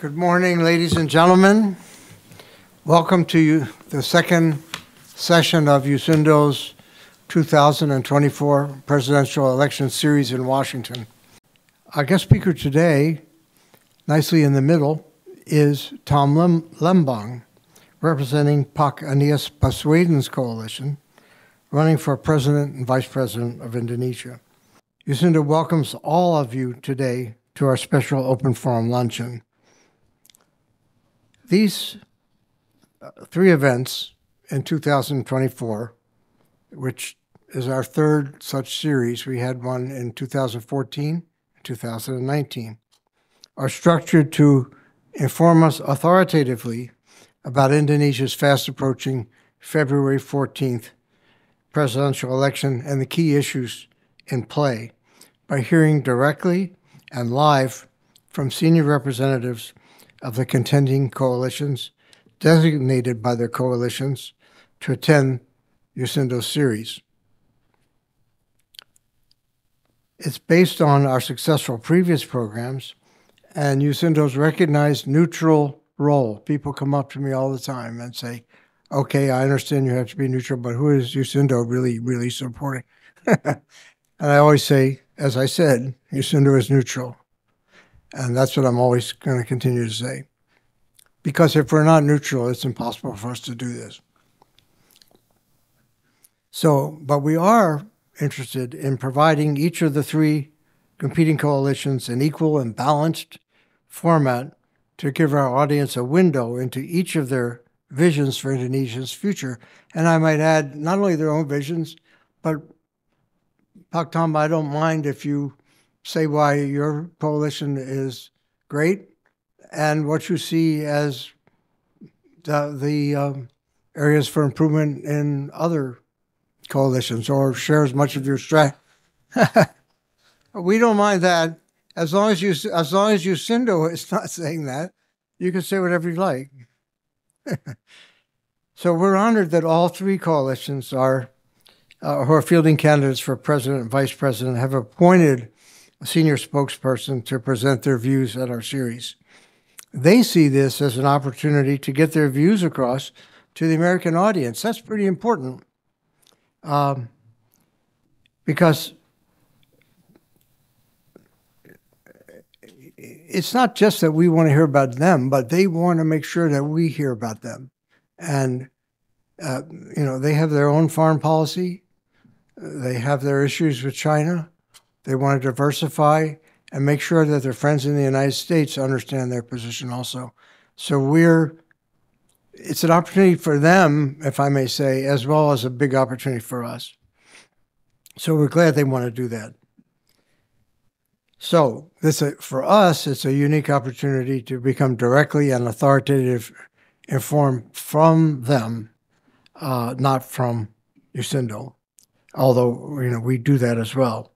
Good morning, ladies and gentlemen. Welcome to the second session of USINDO's 2024 presidential election series in Washington. Our guest speaker today, nicely in the middle, is Tom Lembong, representing Pak Anies-Baswedan's coalition, running for president and vice president of Indonesia. USINDO welcomes all of you today to our special open forum luncheon. These three events in 2024, which is our third such series, we had one in 2014 and 2019, are structured to inform us authoritatively about Indonesia's fast-approaching February 14th presidential election and the key issues in play by hearing directly and live from senior representatives of the contending coalitions designated by their coalitions to attend USINDO's series. It's based on our successful previous programs and USINDO's recognized neutral role. People come up to me all the time and say, okay, I understand you have to be neutral, but who is USINDO really supporting? And I always say, as I said, USINDO is neutral. And that's what I'm always going to continue to say. Because if we're not neutral, it's impossible for us to do this. But we are interested in providing each of the three competing coalitions an equal and balanced format to give our audience a window into each of their visions for Indonesia's future. And I might add, not only their own visions, but Pak Tom, I don't mind if you say why your coalition is great and what you see as the areas for improvement in other coalitions, or share as much of your strategy. We don't mind that as long as USINDO is not saying that. You can say whatever you like. So we're honored that all three coalitions who are fielding candidates for president and vice president have appointed a senior spokesperson to present their views at our series. They see this as an opportunity to get their views across to the American audience. That's pretty important because it's not just that we want to hear about them, but they want to make sure that we hear about them. And, they have their own foreign policy. They have their issues with China. They want to diversify and make sure that their friends in the United States understand their position also. So it's an opportunity for them, if I may say, as well as a big opportunity for us. So we're glad they want to do that. So for us, it's a unique opportunity to become directly and authoritative informed from them, not from USINDO, although we do that as well.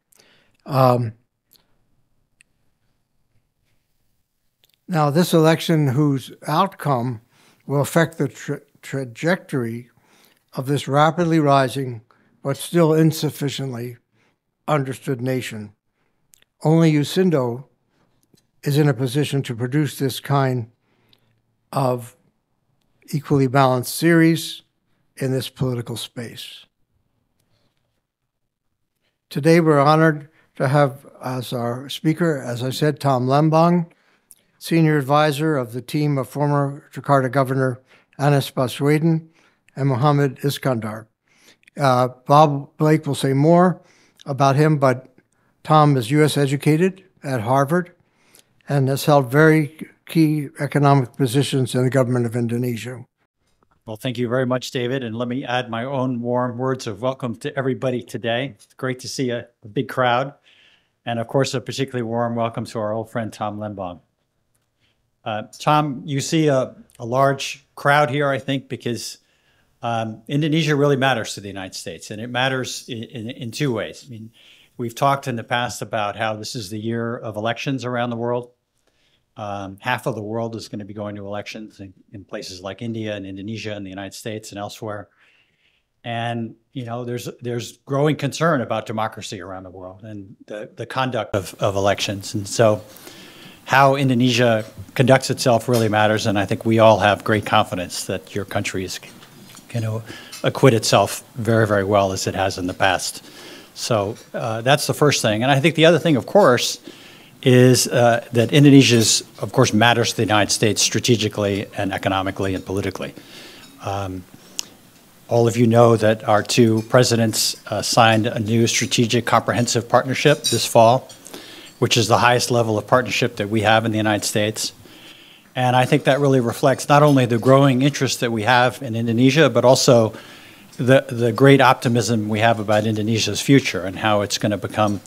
Now, this election, whose outcome will affect the trajectory of this rapidly rising but still insufficiently understood nation. Only USINDO is in a position to produce this kind of equally balanced series in this political space. Today, we're honored to have as our speaker, as I said, Tom Lembong, senior advisor of the team of former Jakarta Governor Anies-Baswedan and Mohammed Iskandar. Bob Blake will say more about him, but Tom is U.S. educated at Harvard and has held very key economic positions in the government of Indonesia. Well, thank you very much, David. And let me add my own warm words of welcome to everybody today. It's great to see a big crowd. And of course, a particularly warm welcome to our old friend, Tom Lembong. Tom, you see a large crowd here, I think, because Indonesia really matters to the United States. And it matters in two ways. I mean, we've talked in the past about how this is the year of elections around the world. Half of the world is going to be going to elections in places like India and Indonesia and the United States and elsewhere. And, there's growing concern about democracy around the world and the conduct of elections. And so how Indonesia conducts itself really matters, and I think we all have great confidence that your country is going to acquit itself very, very well as it has in the past. So that's the first thing. And I think the other thing, of course, is that Indonesia, of course, matters to the United States strategically and economically and politically. All of you know that our two presidents signed a new strategic comprehensive partnership this fall, which is the highest level of partnership that we have in the United States. And I think that really reflects not only the growing interest that we have in Indonesia, but also the great optimism we have about Indonesia's future and how it's going to become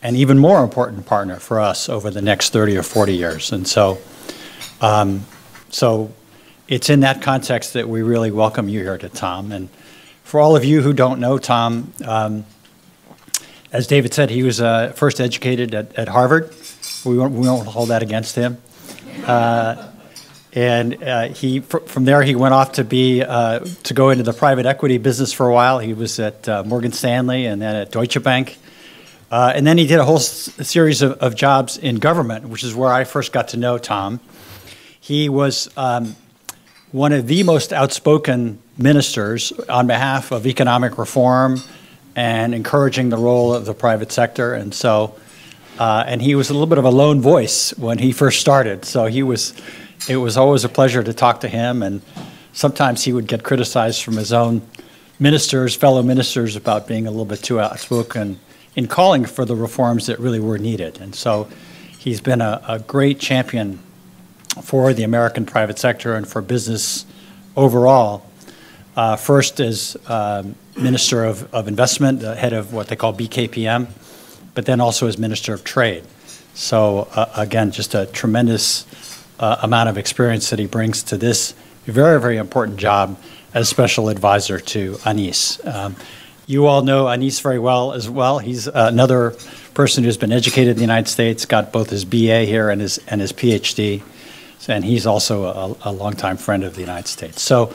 an even more important partner for us over the next 30 or 40 years. And so, it's in that context that we really welcome you here to Tom. And for all of you who don't know Tom, as David said, he was first educated at Harvard. We won't hold that against him. From there he went off to go into the private equity business for a while. He was at Morgan Stanley and then at Deutsche Bank. And then he did a whole series of jobs in government, which is where I first got to know Tom. He was one of the most outspoken ministers on behalf of economic reform and encouraging the role of the private sector. And so, and he was a little bit of a lone voice when he first started. So it was always a pleasure to talk to him. And sometimes he would get criticized from his own fellow ministers, about being a little bit too outspoken in calling for the reforms that really were needed. And so he's been a great champion for the American private sector and for business overall. First as Minister of Investment, head of what they call BKPM, but then also as Minister of Trade. So again, just a tremendous amount of experience that he brings to this very, very important job as special advisor to Anies. You all know Anies very well as well. He's another person who's been educated in the United States, got both his BA here and his PhD, and he's also a longtime friend of the United States. So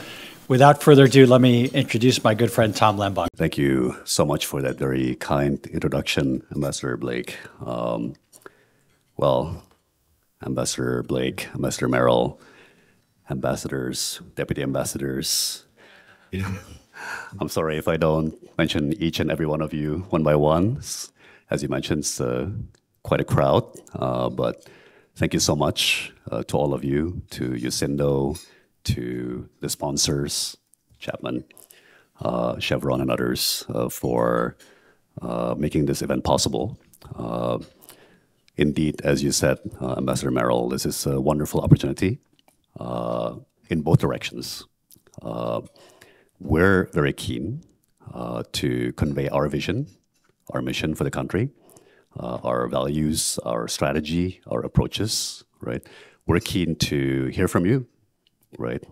without further ado, let me introduce my good friend, Tom Lembong. Thank you so much for that very kind introduction, Ambassador Blake. Well, Ambassador Blake, Ambassador Merrill, ambassadors, deputy ambassadors. I'm sorry if I don't mention each and every one of you one by one. As you mentioned, it's quite a crowd, but thank you so much to all of you, to Yusindo, to the sponsors, Chapman, Chevron, and others for making this event possible. Indeed, as you said, Ambassador Merrill, this is a wonderful opportunity in both directions. We're very keen to convey our vision, our mission for the country, our values, our strategy, our approaches, right? We're keen to hear from you, right?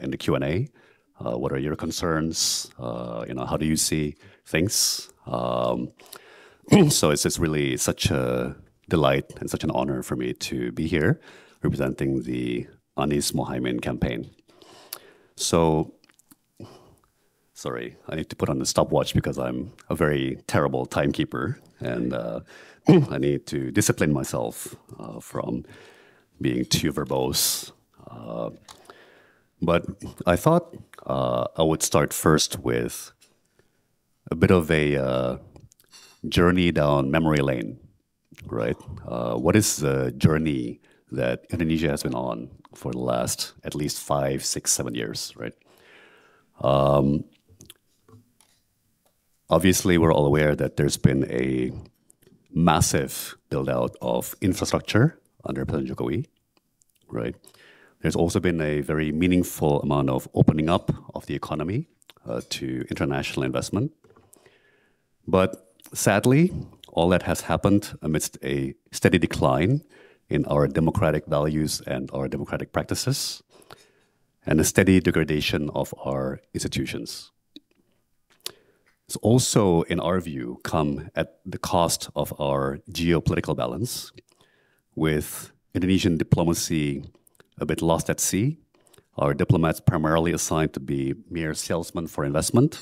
In the Q&A, what are your concerns? How do you see things? So it's just really such a delight and such an honor for me to be here representing the Anies-Muhaimin campaign. So, sorry, I need to put on the stopwatch because I'm a very terrible timekeeper, and I need to discipline myself from being too verbose. But I thought I would start first with a bit of a journey down memory lane, right? What is the journey that Indonesia has been on for the last at least 5, 6, 7 years, right? Obviously, we're all aware that there's been a massive build-out of infrastructure under President Jokowi, right? There's also been a very meaningful amount of opening up of the economy to international investment. But sadly, all that has happened amidst a steady decline in our democratic values and our democratic practices, and a steady degradation of our institutions. It's also, in our view, come at the cost of our geopolitical balance, with Indonesian diplomacy a bit lost at sea, our diplomats primarily assigned to be mere salesmen for investment,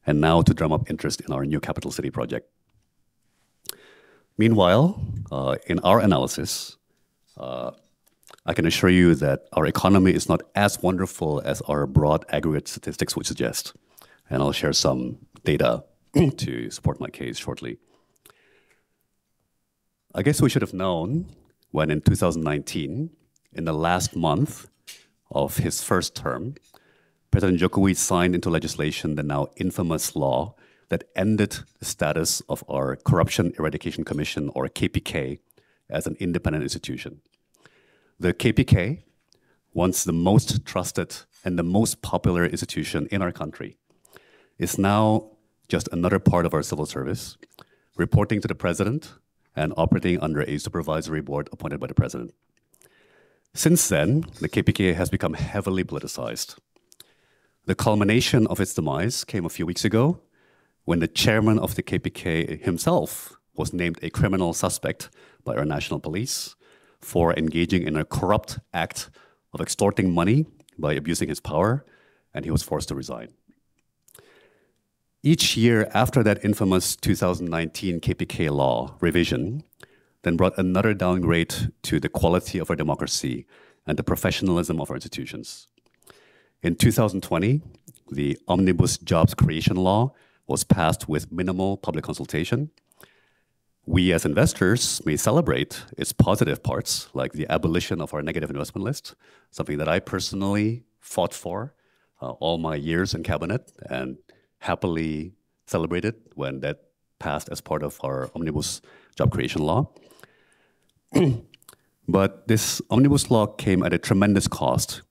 and now to drum up interest in our new capital city project. Meanwhile, in our analysis, I can assure you that our economy is not as wonderful as our broad aggregate statistics would suggest. And I'll share some data to support my case shortly. I guess we should have known when in 2019, in the last month of his first term, President Jokowi signed into legislation the now infamous law that ended the status of our Corruption Eradication Commission, or KPK, as an independent institution. The KPK, once the most trusted and the most popular institution in our country, is now just another part of our civil service, reporting to the president and operating under a supervisory board appointed by the president. Since then, the KPK has become heavily politicized. The culmination of its demise came a few weeks ago when the chairman of the KPK himself was named a criminal suspect by our national police for engaging in a corrupt act of extorting money by abusing his power, and he was forced to resign. Each year after that infamous 2019 KPK law revision then brought another downgrade to the quality of our democracy and the professionalism of our institutions. In 2020, the Omnibus Jobs Creation Law was passed with minimal public consultation. We as investors may celebrate its positive parts, like the abolition of our negative investment list, something that I personally fought for all my years in cabinet and happily celebrated when that passed as part of our Omnibus Job Creation Law. But this Omnibus Law came at a tremendous cost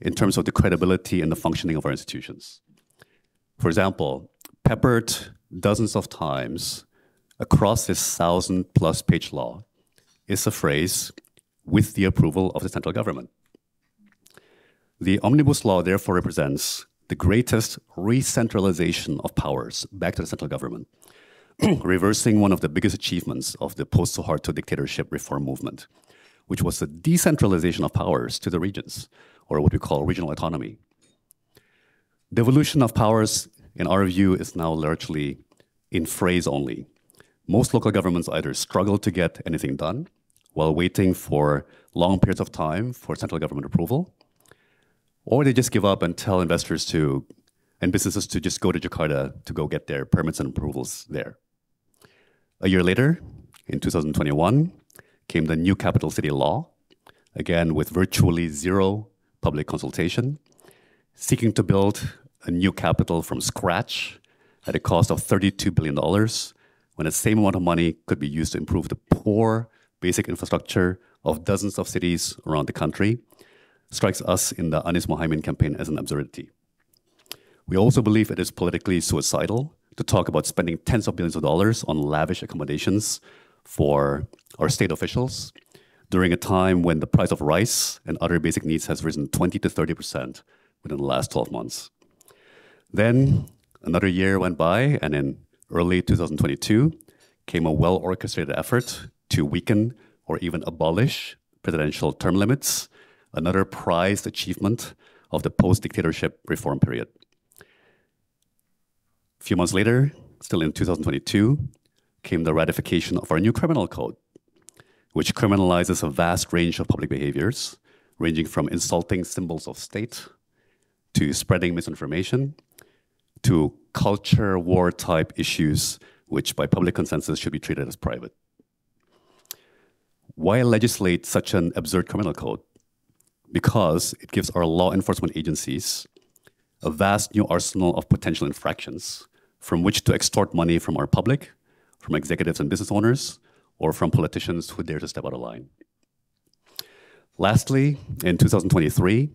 in terms of the credibility and the functioning of our institutions. For example, peppered dozens of times across this 1,000-plus page law is a phrase, "with the approval of the central government." The Omnibus Law therefore represents the greatest re-centralization of powers back to the central government, reversing one of the biggest achievements of the post-Suharto dictatorship reform movement, which was the decentralization of powers to the regions, or what we call regional autonomy. Devolution of powers, in our view, is now largely in phrase only. Most local governments either struggle to get anything done while waiting for long periods of time for central government approval, or they just give up and tell investors and businesses to just go to Jakarta to go get their permits and approvals there. A year later, in 2021, came the new capital city law, again with virtually zero public consultation, seeking to build a new capital from scratch at a cost of $32 billion, when the same amount of money could be used to improve the poor basic infrastructure of dozens of cities around the country, strikes us in the Anies-Muhaimin campaign as an absurdity. We also believe it is politically suicidal to talk about spending tens of billions of dollars on lavish accommodations for our state officials during a time when the price of rice and other basic needs has risen 20 to 30% within the last 12 months. Then another year went by, and in early 2022 came a well-orchestrated effort to weaken or even abolish presidential term limits, another prized achievement of the post-dictatorship reform period. A few months later, still in 2022, came the ratification of our new criminal code, which criminalizes a vast range of public behaviors, ranging from insulting symbols of state, to spreading misinformation, to culture war type issues, which by public consensus should be treated as private. Why legislate such an absurd criminal code? Because it gives our law enforcement agencies a vast new arsenal of potential infractions from which to extort money from our public, from executives and business owners, or from politicians who dare to step out of line. Lastly, in 2023,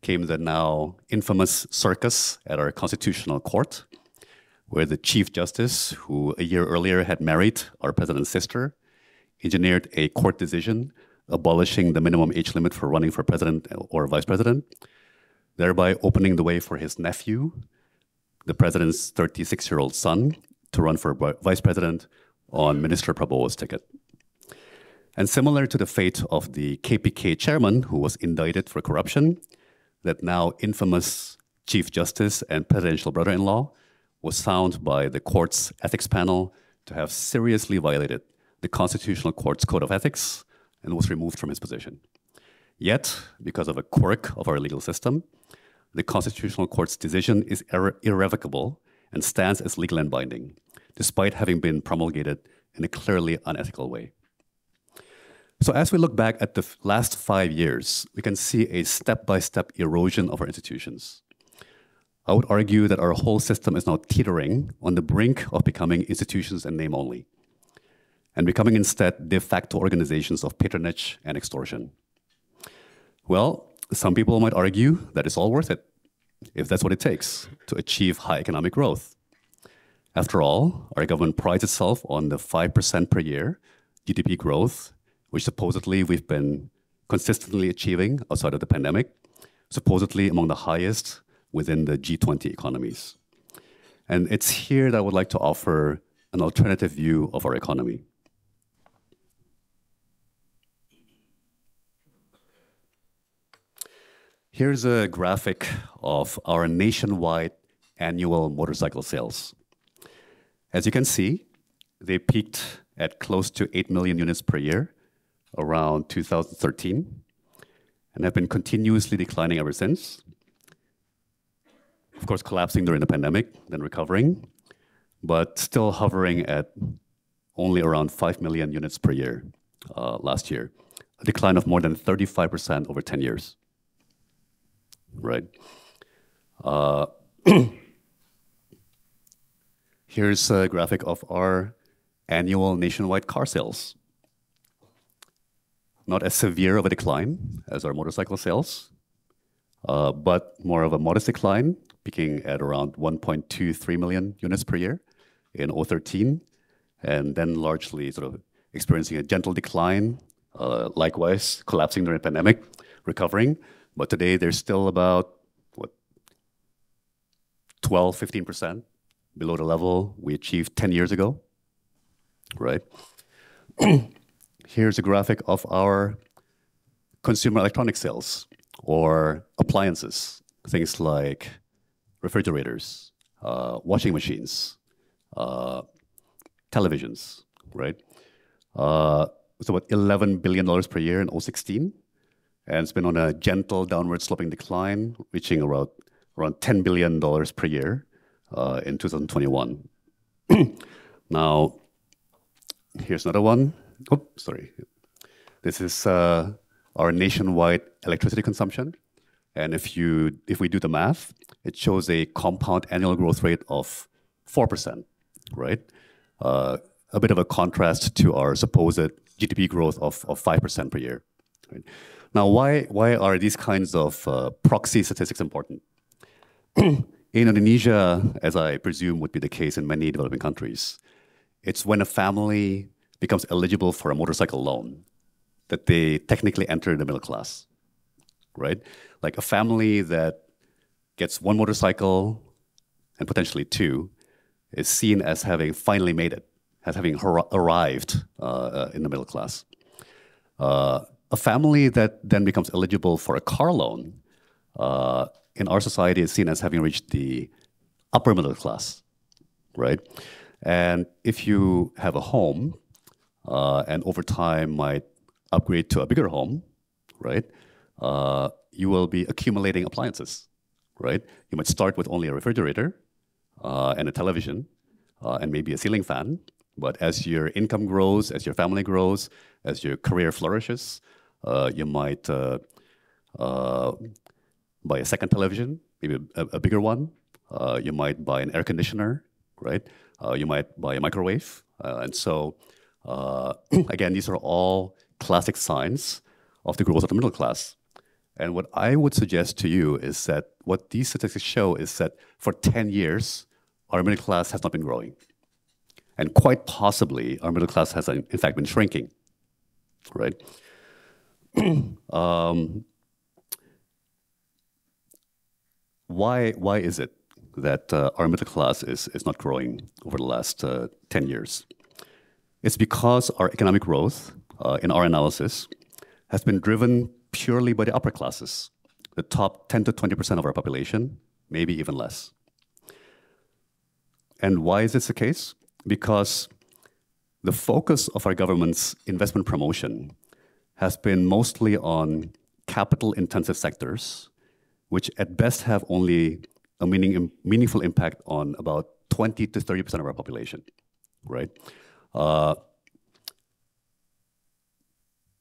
came the now infamous circus at our Constitutional Court, where the Chief Justice, who a year earlier had married our president's sister, engineered a court decision abolishing the minimum age limit for running for president or vice president, thereby opening the way for his nephew, the president's 36-year-old son, to run for vice president on Minister Prabowo's ticket. And similar to the fate of the KPK chairman, who was indicted for corruption, that now infamous Chief Justice and presidential brother-in-law was found by the court's ethics panel to have seriously violated the Constitutional Court's Code of Ethics, and was removed from his position. Yet, because of a quirk of our legal system, the Constitutional Court's decision is irrevocable and stands as legal and binding, despite having been promulgated in a clearly unethical way. So as we look back at the last 5 years, we can see a step-by-step erosion of our institutions. I would argue that our whole system is now teetering on the brink of becoming institutions in name only, and becoming instead de facto organizations of patronage and extortion. Well, some people might argue that it's all worth it, if that's what it takes to achieve high economic growth. After all, our government prides itself on the 5% per year GDP growth, which supposedly we've been consistently achieving outside of the pandemic, supposedly among the highest within the G20 economies. And it's here that I would like to offer an alternative view of our economy. Here's a graphic of our nationwide annual motorcycle sales. As you can see, they peaked at close to 8 million units per year around 2013 and have been continuously declining ever since. Of course, collapsing during the pandemic, then recovering, but still hovering at only around 5 million units per year last year, a decline of more than 35% over 10 years. Right. Here's a graphic of our annual nationwide car sales. Not as severe of a decline as our motorcycle sales, but more of a modest decline, peaking at around 1.23 million units per year in 2013, and then largely sort of experiencing a gentle decline, likewise collapsing during the pandemic, recovering. But today, there's still about, 12, 15% below the level we achieved 10 years ago, right? Here's a graphic of our consumer electronic sales or appliances, things like refrigerators, washing machines, televisions, right? It's about $11 billion per year in 2016. And it's been on a gentle downward sloping decline, reaching around $10 billion per year in 2021. Now, here's another one. Oops, sorry. This is our nationwide electricity consumption. And if we do the math, it shows a compound annual growth rate of 4%, right? A bit of a contrast to our supposed GDP growth of 5% per year. Right? Now, why are these kinds of proxy statistics important? In Indonesia, as I presume would be the case in many developing countries, it's when a family becomes eligible for a motorcycle loan that they technically enter the middle class, right? Like a family that gets one motorcycle and potentially two is seen as having finally made it, as having arrived in the middle class. A family that then becomes eligible for a car loan in our society is seen as having reached the upper middle class, right? And if you have a home and over time might upgrade to a bigger home, right? You will be accumulating appliances, right? You might start with only a refrigerator and a television and maybe a ceiling fan. But as your income grows, as your family grows, as your career flourishes, you might buy a second television, maybe a bigger one. You might buy an air conditioner, right? You might buy a microwave. And so, again, these are all classic signs of the growth of the middle class. And what I would suggest to you is that what these statistics show is that for 10 years, our middle class has not been growing. And quite possibly, our middle class has, in fact, been shrinking, right? Why is it that our middle class is not growing over the last 10 years? It's because our economic growth, in our analysis, has been driven purely by the upper classes, the top 10 to 20% of our population, maybe even less. And why is this the case? Because the focus of our government's investment promotion has been mostly on capital-intensive sectors, which at best have only a meaningful impact on about 20 to 30% of our population, right?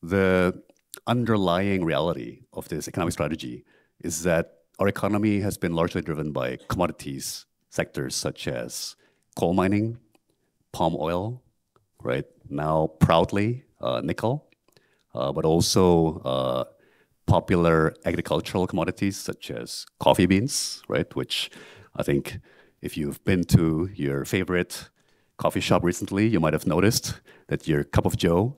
The underlying reality of this economic strategy is that our economy has been largely driven by commodities sectors such as coal mining, palm oil, right? Now proudly nickel, but also popular agricultural commodities such as coffee beans, right? Which I think if you've been to your favorite coffee shop recently, you might have noticed that your cup of joe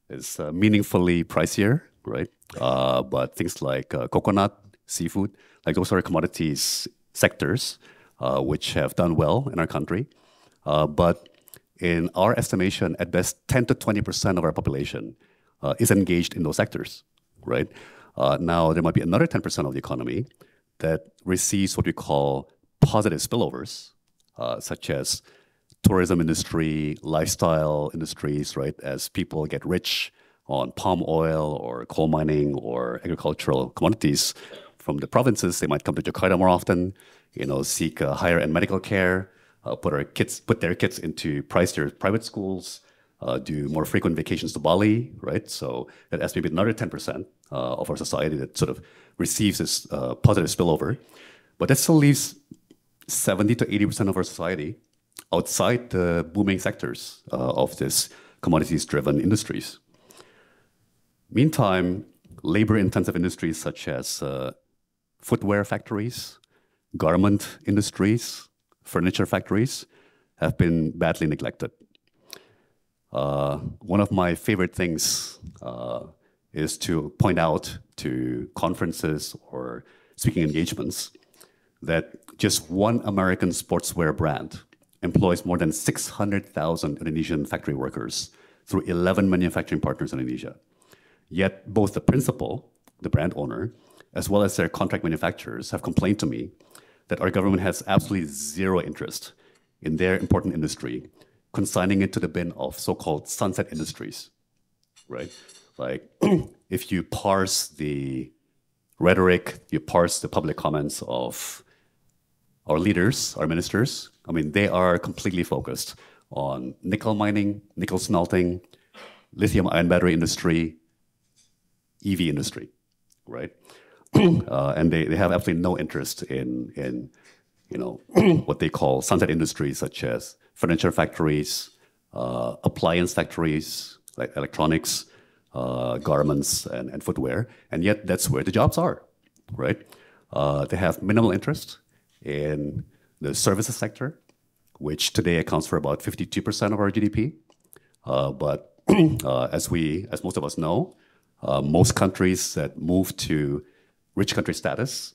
is meaningfully pricier, right? But things like coconut, seafood, like those are commodities sectors which have done well in our country. But in our estimation, at best 10 to 20% of our population is engaged in those sectors, right? Now, there might be another 10% of the economy that receives what we call positive spillovers, such as tourism industry, lifestyle industries, right? As people get rich on palm oil or coal mining or agricultural commodities from the provinces, they might come to Jakarta more often, seek higher end medical care, put their kids into pricier private schools, do more frequent vacations to Bali, right? So that adds maybe another 10% of our society that sort of receives this positive spillover. But that still leaves 70 to 80% of our society outside the booming sectors of this commodities-driven industries. Meantime, labor-intensive industries such as footwear factories, garment industries, furniture factories have been badly neglected. One of my favorite things is to point out to conferences or speaking engagements that just one American sportswear brand employs more than 600,000 Indonesian factory workers through 11 manufacturing partners in Indonesia. Yet both the principal, the brand owner, as well as their contract manufacturers have complained to me that our government has absolutely zero interest in their important industry, consigning it to the bin of so-called sunset industries, right? Like, if you parse the rhetoric, you parse the public comments of our leaders, our ministers, I mean, they are completely focused on nickel mining, nickel smelting, lithium-ion battery industry, EV industry, right? And they have absolutely no interest in what they call sunset industries, such as furniture factories, appliance factories, like electronics, garments, and footwear. And yet that's where the jobs are, right? They have minimal interest in the services sector, which today accounts for about 52% of our GDP. But as most of us know, most countries that move to rich country status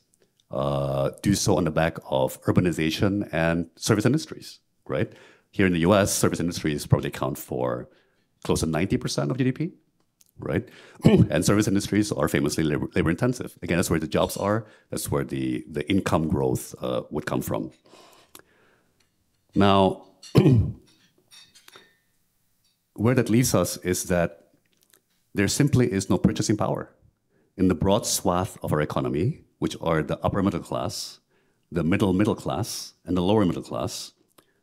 do so on the back of urbanization and service industries, right? Here in the US, service industries probably account for close to 90% of GDP, right? And service industries are famously labor intensive. Again, that's where the jobs are. That's where the income growth would come from. Now, where that leaves us is that there simply is no purchasing power. In the broad swath of our economy, which are the upper middle class, the middle class, and the lower middle class,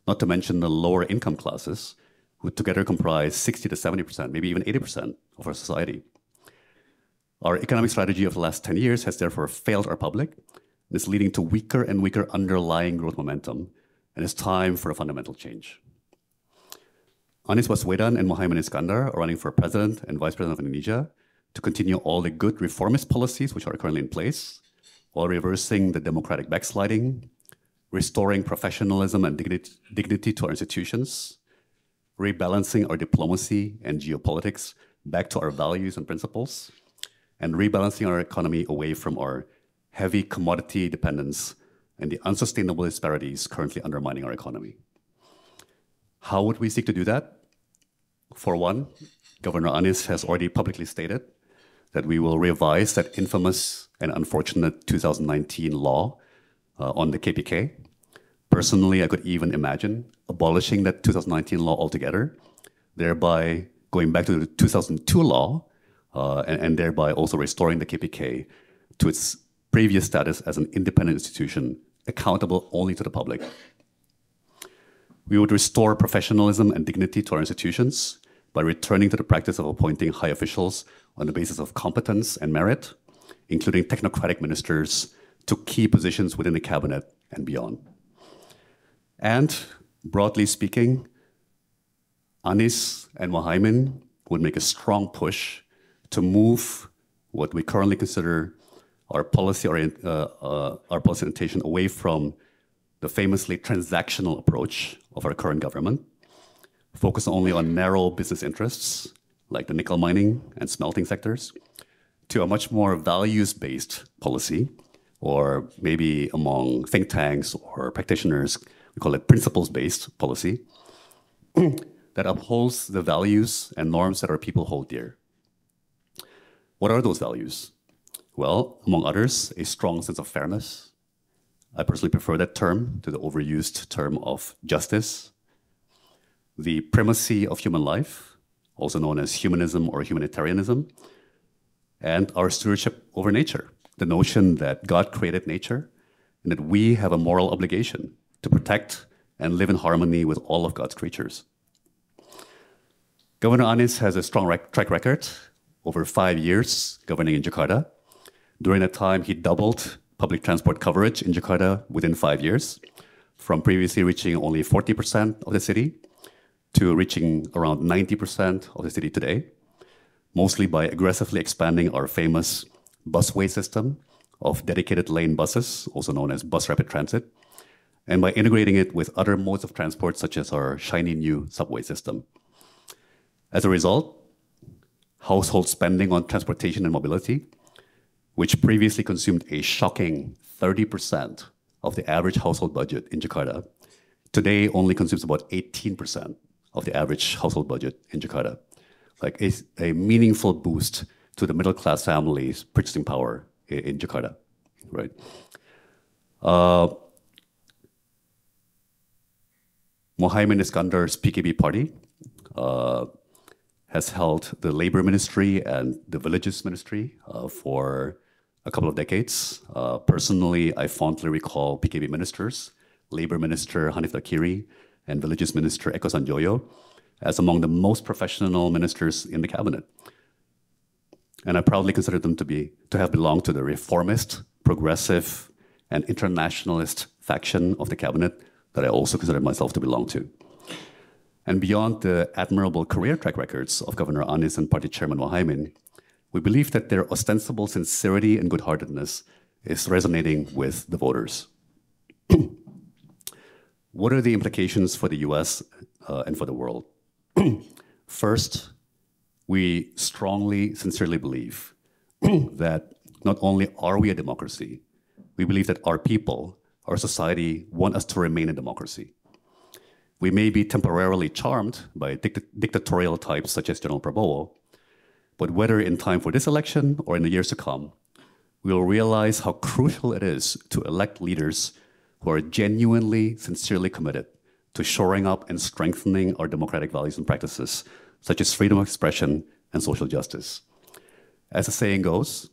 not to mention the lower income classes, who together comprise 60 to 70%, maybe even 80% of our society. Our economic strategy of the last 10 years has therefore failed our public, and is leading to weaker and weaker underlying growth momentum, and it's time for a fundamental change. Anies-Muhaimin and Muhaimin Iskandar are running for president and vice president of Indonesia to continue all the good reformist policies which are currently in place, while reversing the democratic backsliding, restoring professionalism and dignity to our institutions, rebalancing our diplomacy and geopolitics back to our values and principles, and rebalancing our economy away from our heavy commodity dependence and the unsustainable disparities currently undermining our economy. How would we seek to do that? For one, Governor Anies has already publicly stated that we will revise that infamous and unfortunate 2019 law on the KPK. Personally, I could even imagine abolishing that 2019 law altogether, thereby going back to the 2002 law and thereby also restoring the KPK to its previous status as an independent institution, accountable only to the public. We would restore professionalism and dignity to our institutions by returning to the practice of appointing high officials on the basis of competence and merit, including technocratic ministers to key positions within the cabinet and beyond. And broadly speaking, Anies and Muhaimin would make a strong push to move what we currently consider our policy orientation away from the famously transactional approach of our current government, focused only on narrow business interests like the nickel mining and smelting sectors, to a much more values-based policy, or maybe among think tanks or practitioners, we call it principles-based policy, that upholds the values and norms that our people hold dear. What are those values? Well, among others, a strong sense of fairness. I personally prefer that term to the overused term of justice. The primacy of human life, also known as humanism or humanitarianism, and our stewardship over nature, the notion that God created nature and that we have a moral obligation to protect and live in harmony with all of God's creatures. Governor Anies has a strong track record over 5 years governing in Jakarta. During that time, he doubled public transport coverage in Jakarta within 5 years, from previously reaching only 40% of the city to reaching around 90% of the city today, mostly by aggressively expanding our famous busway system of dedicated lane buses, also known as bus rapid transit, and by integrating it with other modes of transport, such as our shiny new subway system. As a result, household spending on transportation and mobility, which previously consumed a shocking 30% of the average household budget in Jakarta, today only consumes about 18% of the average household budget in Jakarta. Like a meaningful boost to the middle-class families' purchasing power in Jakarta, right? Muhaimin Iskandar's PKB party has held the labor ministry and the villages ministry for a couple of decades. Personally, I fondly recall PKB ministers, labor minister Hanif Dakiri and villages minister Eko Sanjoyo, as among the most professional ministers in the cabinet. And I proudly consider them to have belonged to the reformist, progressive, and internationalist faction of the cabinet that I also consider myself to belong to. And beyond the admirable career track records of Governor Anies and Party Chairman Muhaimin, we believe that their ostensible sincerity and good-heartedness is resonating with the voters. What are the implications for the US and for the world? First, we strongly, sincerely believe that not only are we a democracy, we believe that our people, our society, want us to remain a democracy. We may be temporarily charmed by dictatorial types such as General Prabowo, but whether in time for this election or in the years to come, we will realize how crucial it is to elect leaders who are genuinely, sincerely committed to shoring up and strengthening our democratic values and practices, such as freedom of expression and social justice. As the saying goes,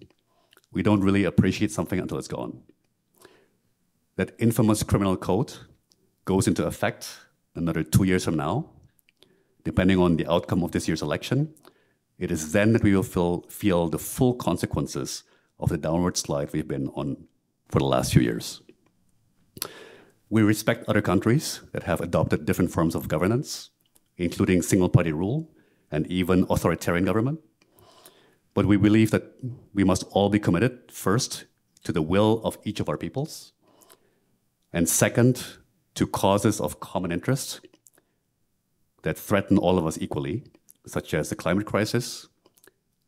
we don't really appreciate something until it's gone. That infamous criminal code goes into effect another 2 years from now. Depending on the outcome of this year's election, it is then that we will feel the full consequences of the downward slide we've been on for the last few years. We respect other countries that have adopted different forms of governance, including single-party rule and even authoritarian government. But we believe that we must all be committed, first, to the will of each of our peoples, and second, to causes of common interest that threaten all of us equally, such as the climate crisis,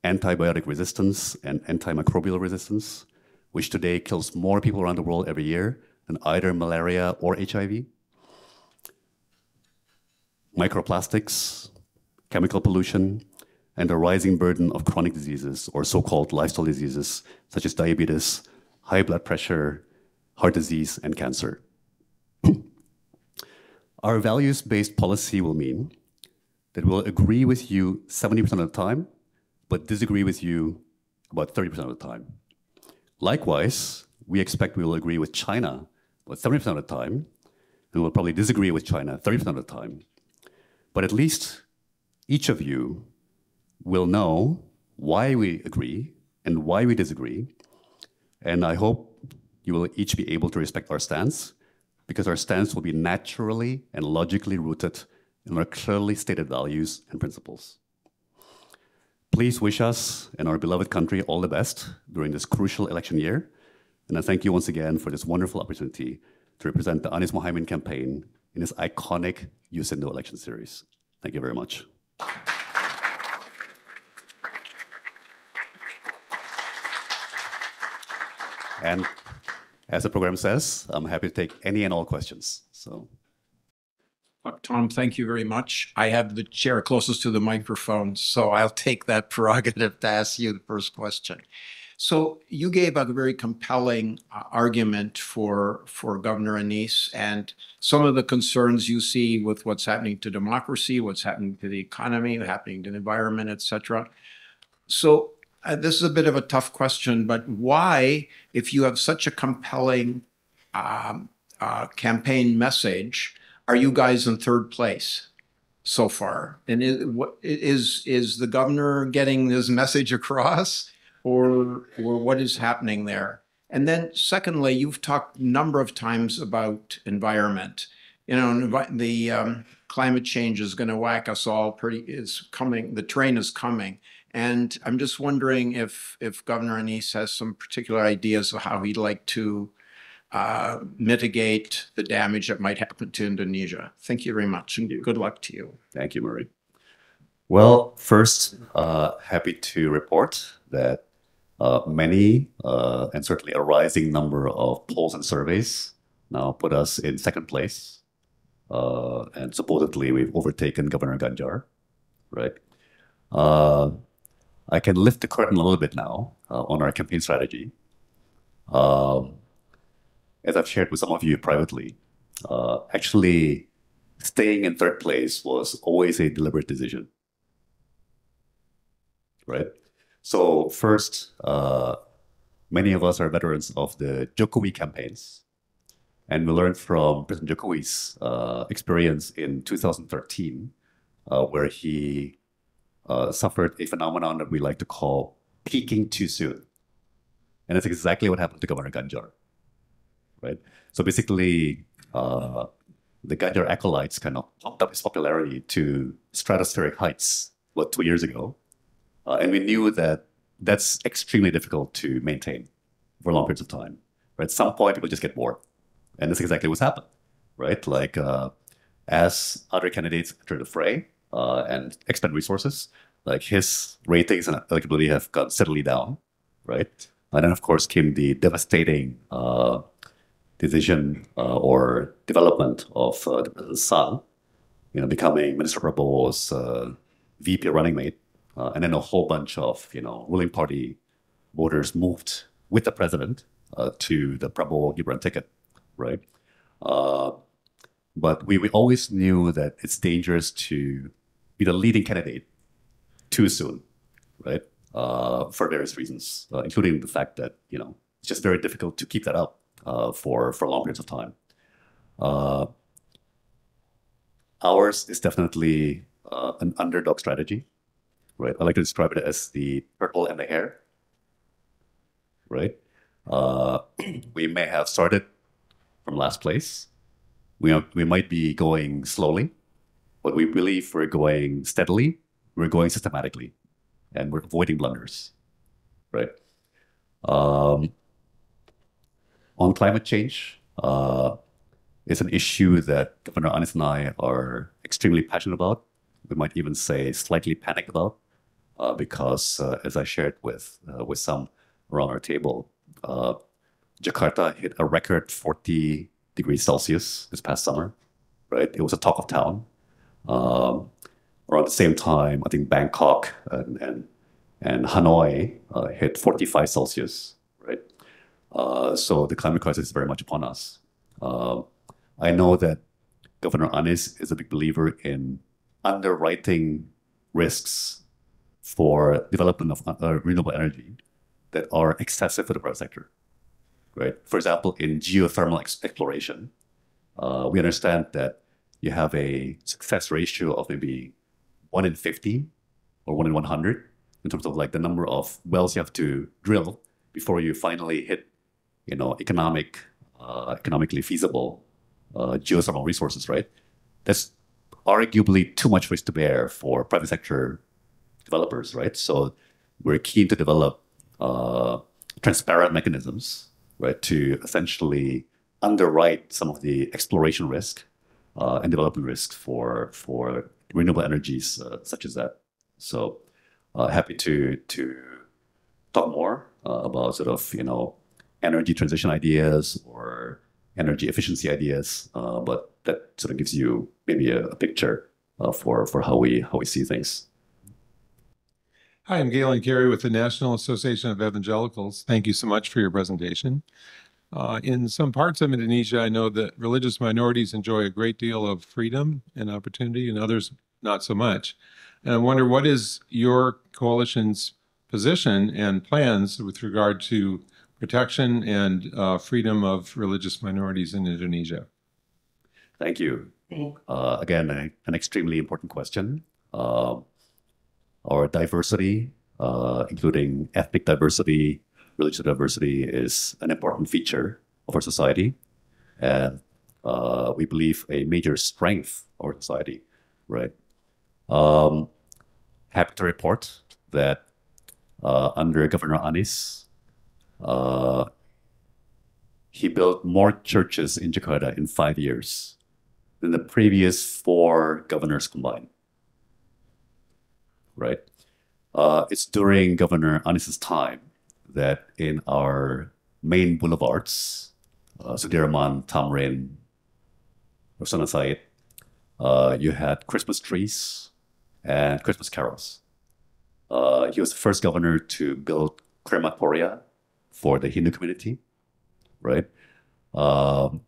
antibiotic resistance and antimicrobial resistance, which today kills more people around the world every year than either malaria or HIV, microplastics, chemical pollution, and the rising burden of chronic diseases or so-called lifestyle diseases such as diabetes, high blood pressure, heart disease, and cancer. Our values-based policy will mean that we'll agree with you 70% of the time, but disagree with you about 30% of the time. Likewise, we expect we will agree with China about 70% of the time, and we'll probably disagree with China 30% of the time. But at least each of you will know why we agree and why we disagree. And I hope you will each be able to respect our stance, because our stance will be naturally and logically rooted in our clearly stated values and principles. Please wish us and our beloved country all the best during this crucial election year. And I thank you once again for this wonderful opportunity to represent the Anies-Muhaimin campaign in this iconic Yusindo election series. Thank you very much. And as the program says, I'm happy to take any and all questions. So, Tom, thank you very much. I have the chair closest to the microphone, so I'll take that prerogative to ask you the first question. So you gave a very compelling argument for Governor Anies and some of the concerns you see with what's happening to democracy, what's happening to the economy, what's happening to the environment, et cetera. So this is a bit of a tough question, but why, if you have such a compelling campaign message, are you guys in third place so far? And is the governor getting his message across, or what is happening there? And then secondly, you've talked a number of times about environment. You know, the climate change is going to whack us all is coming, the train is coming. And I'm just wondering if Governor Anies has some particular ideas of how he'd like to mitigate the damage that might happen to Indonesia. Thank you very much, and good luck to you. thank you, Murray. Well, first, happy to report that many, and certainly a rising number of polls and surveys now put us in second place. And supposedly we've overtaken Governor Ganjar, right? I can lift the curtain a little bit now on our campaign strategy. As I've shared with some of you privately, actually staying in third place was always a deliberate decision, right? So first, many of us are veterans of the Jokowi campaigns, and we learned from President Jokowi's experience in 2013, where he suffered a phenomenon that we like to call peaking too soon. And that's exactly what happened to Governor Ganjar, right? So basically, the Ganjar acolytes kind of pumped up his popularity to stratospheric heights, 2 years ago. And we knew that that's extremely difficult to maintain for long periods of time. Right? At some point, people just get bored. And that's exactly what's happened, right? Like, as other candidates enter the fray and expend resources, like his ratings and electability have gone steadily down, right? And then, of course, came the devastating decision or development of the president's son, becoming Minister Prabowo's VP running mate. And then a whole bunch of, ruling party voters moved with the president to the Prabowo-Gibran ticket, right? But we always knew that it's dangerous to be the leading candidate too soon, right? For various reasons, including the fact that, it's just very difficult to keep that up for long periods of time. Ours is definitely an underdog strategy, right? I like to describe it as the turtle and the hare, right? We may have started from last place. We might be going slowly, but we believe we're going steadily, we're going systematically, and we're avoiding blunders, right? On climate change, it's an issue that Governor Anies and I are extremely passionate about. We might even say slightly panicked about, because as I shared with some around our table, Jakarta hit a record 40 degrees Celsius this past summer, right? It was a talk of town. Around the same time, I think Bangkok and Hanoi hit 45 Celsius, right? So the climate crisis is very much upon us. I know that Governor Anies is a big believer in underwriting risks for development of renewable energy that are excessive for the private sector, right? For example, in geothermal exploration, we understand that you have a success ratio of maybe 1 in 50 or 1 in 100 in terms of like the number of wells you have to drill before you finally hit, economically feasible geothermal resources, right? That's arguably too much risk to bear for private sector developers, right? So we're keen to develop transparent mechanisms, right, to essentially underwrite some of the exploration risk and development risk for renewable energies such as that. So happy to talk more about sort of energy transition ideas or energy efficiency ideas, but that sort of gives you maybe a picture for how we see things. Hi, I'm Galen Carey with the National Association of Evangelicals. Thank you so much for your presentation. In some parts of Indonesia, I know that religious minorities enjoy a great deal of freedom and opportunity, and others not so much. And I wonder, what is your coalition's position and plans with regard to protection and freedom of religious minorities in Indonesia? Thank you. Again, an extremely important question. Our diversity, including ethnic diversity, religious diversity, is an important feature of our society, and we believe a major strength of our society, right? Happy to report that under Governor Anies, he built more churches in Jakarta in 5 years than the previous 4 governors combined, right? It's during Governor Anies' time that in our main boulevards, Sudirman, Tamrin, Rosana Said, you had Christmas trees and Christmas carols. He was the first governor to build crematoria for the Hindu community, right? And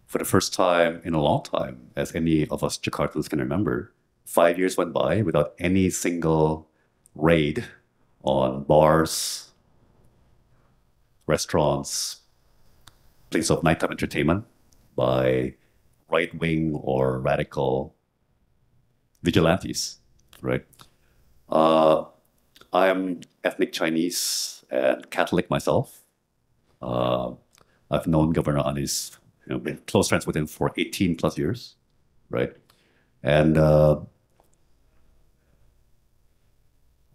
for the first time in a long time, as any of us Jakartans can remember, 5 years went by without any single raid on bars, restaurants, places of nighttime entertainment by right-wing or radical vigilantes, right? I'm ethnic Chinese and Catholic myself. I've known Governor Anies, been close friends with him for 18 plus years, right? And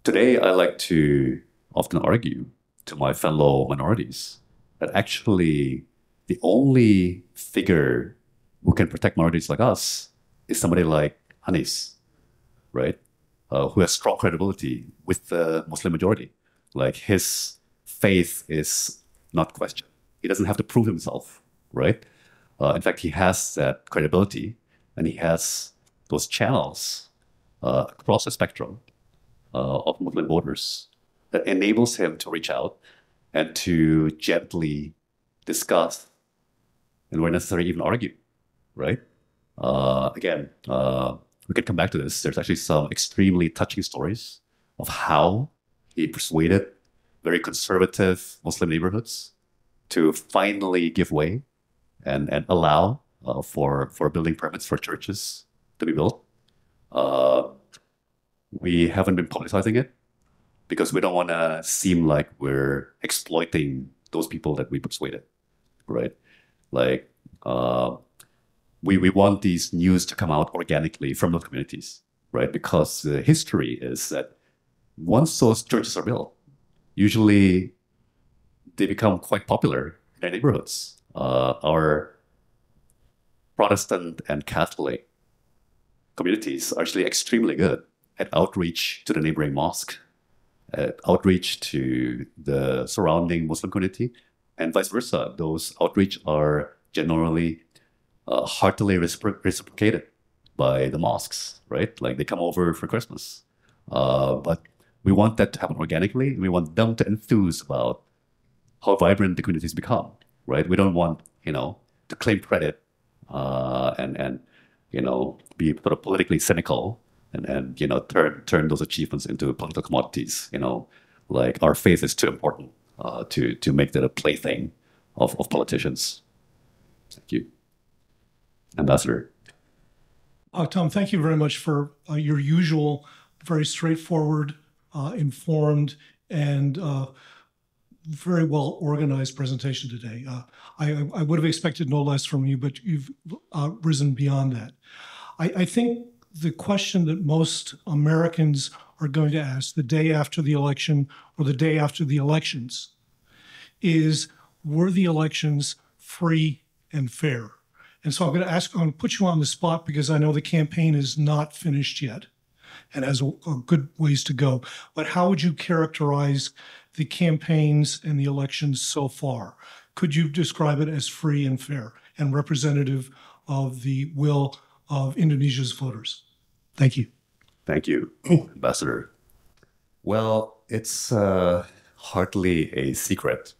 today I like to often argue to my fellow minorities that actually the only figure who can protect minorities like us is somebody like Anies, right? Who has strong credibility with the Muslim majority. Like, his faith is not questioned. He doesn't have to prove himself, right? In fact, he has that credibility, and he has those channels across the spectrum of Muslim voters that enables him to reach out and to gently discuss and where necessary even argue, right? Again, we can come back to this. There's actually some extremely touching stories of how he persuaded very conservative Muslim neighborhoods to finally give way and allow for building permits for churches to be built. We haven't been publicizing it because we don't want to seem like we're exploiting those people that we persuaded, right? Like, we want these news to come out organically from those communities, right? Because the history is that once those churches are built, usually they become quite popular in their neighborhoods. Our Protestant and Catholic communities are actually extremely good at outreach to the neighboring mosque, at outreach to the surrounding Muslim community, and vice versa. Those outreach are generally heartily reciprocated by the mosques, right? Like, they come over for Christmas. But we want that to happen organically. We want them to enthuse about how vibrant the communities become, right? We don't want, to claim credit and be sort of politically cynical and turn those achievements into political commodities. Like our faith is too important to make that a plaything of politicians. Thank you, Ambassador. Tom, thank you very much for your usual, very straightforward, informed, and very well organized presentation today. I would have expected no less from you, but you've risen beyond that. I think the question that most Americans are going to ask the day after the election or the day after the elections is, were the elections free and fair? And so I'm going to put you on the spot because I know the campaign is not finished yet and has a good ways to go. But how would you characterize the campaigns and the elections so far? Could you describe it as free and fair and representative of the will of Indonesia's voters? Thank you. Thank you, Ambassador. Well, it's hardly a secret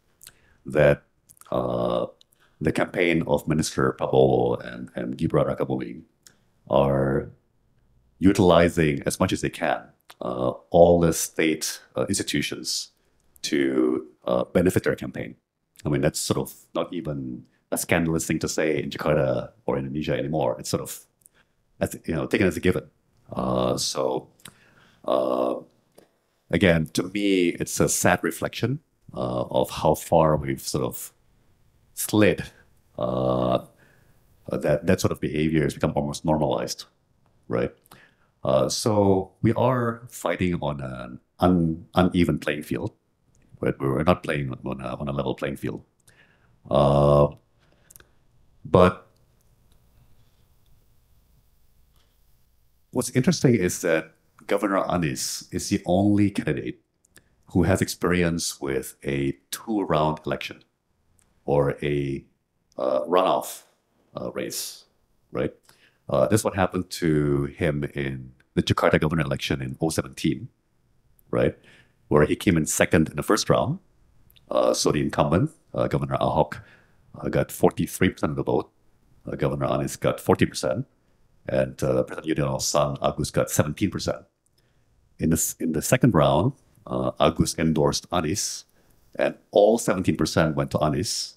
that the campaign of Minister Prabowo and Gibran Rakabuming are utilizing as much as they can all the state institutions to benefit their campaign. I mean, that's sort of not even a scandalous thing to say in Jakarta or Indonesia anymore. It's sort of, taken as a given. Again, to me, it's a sad reflection of how far we've sort of slid. That sort of behavior has become almost normalized, right? So we are fighting on an uneven playing field, right? We're not playing on a level playing field. But what's interesting is that Governor Anies is the only candidate who has experience with a two-round election or a runoff race, right? This is what happened to him in the Jakarta governor election in 2017, right? Where he came in second in the first round. So the incumbent, Governor Ahok, got 43% of the vote. Governor Anies got 40%. And President Yudhoyono's son, Agus, got 17%. In the second round, Agus endorsed Anies, and all 17% went to Anies,